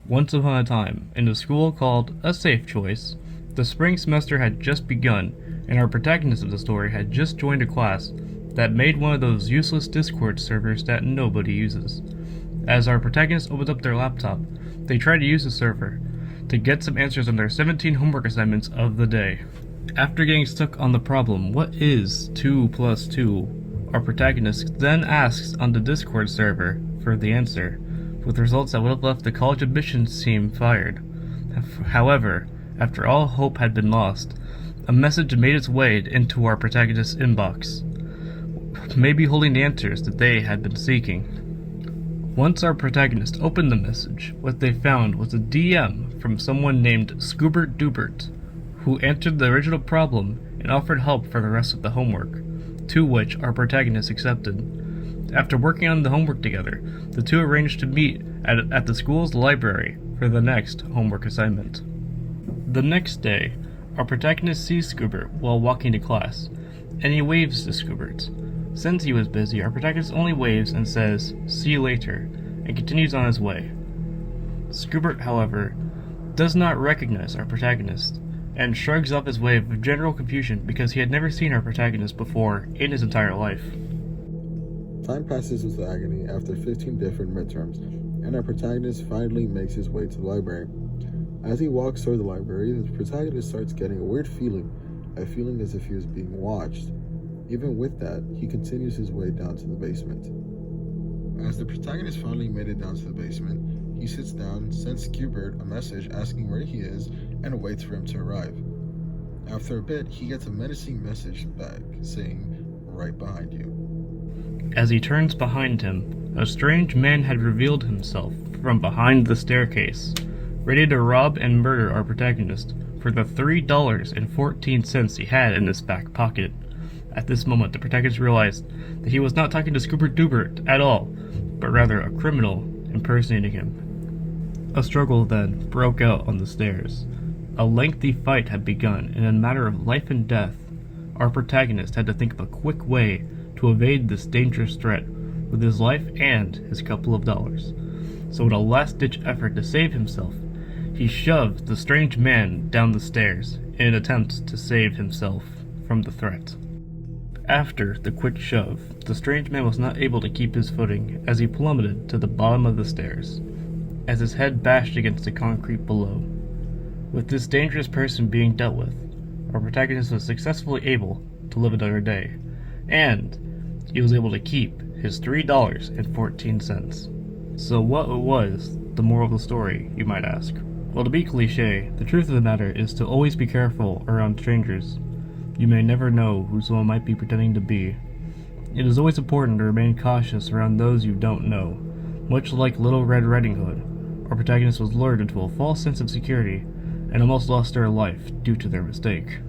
Once upon a time, in a school called A Safe Choice, the spring semester had just begun, and our protagonist of the story had just joined a class that made one of those useless Discord servers that nobody uses. As our protagonist opened up their laptop, they tried to use the server to get some answers on their 17 homework assignments of the day. After getting stuck on the problem, what is 2 plus 2? Our protagonist then asks on the Discord server for the answer, with results that would have left the college admissions team fired. However, after all hope had been lost, a message made its way into our protagonist's inbox, maybe holding the answers that they had been seeking. Once our protagonist opened the message, what they found was a DM from someone named Scoobert Dubert, who answered the original problem and offered help for the rest of the homework, to which our protagonist accepted. After working on the homework together, the two arranged to meet at the school's library for the next homework assignment. The next day, our protagonist sees Scoobert while walking to class, and he waves to Scoobert. Since he was busy, our protagonist only waves and says, "See you later," and continues on his way. Scoobert, however, does not recognize our protagonist, and shrugs off his wave of general confusion because he had never seen our protagonist before in his entire life. Time passes with agony after 15 different midterms, and our protagonist finally makes his way to the library. As he walks toward the library, the protagonist starts getting a weird feeling, a feeling as if he was being watched. Even with that, he continues his way down to the basement. As the protagonist finally made it down to the basement, he sits down, sends Scoobert a message asking where he is, and waits for him to arrive. After a bit, he gets a menacing message back saying, "Right behind you." As he turns behind him, a strange man had revealed himself from behind the staircase, ready to rob and murder our protagonist for the $3.14 he had in his back pocket. At this moment, the protagonist realized that he was not talking to Scoobert Dubert at all, but rather a criminal impersonating him. A struggle then broke out on the stairs. A lengthy fight had begun, and in a matter of life and death, our protagonist had to think of a quick way to evade this dangerous threat with his life and his couple of dollars. So in a last-ditch effort to save himself, he shoved the strange man down the stairs in an attempt to save himself from the threat. After the quick shove, the strange man was not able to keep his footing as he plummeted to the bottom of the stairs, as his head bashed against the concrete below. With this dangerous person being dealt with, our protagonist was successfully able to live another day, and he was able to keep his $3.14. So what was the moral of the story, you might ask? Well, to be cliche, the truth of the matter is to always be careful around strangers. You may never know who someone might be pretending to be. It is always important to remain cautious around those you don't know. Much like Little Red Riding Hood, our protagonist was lured into a false sense of security and almost lost their life due to their mistake.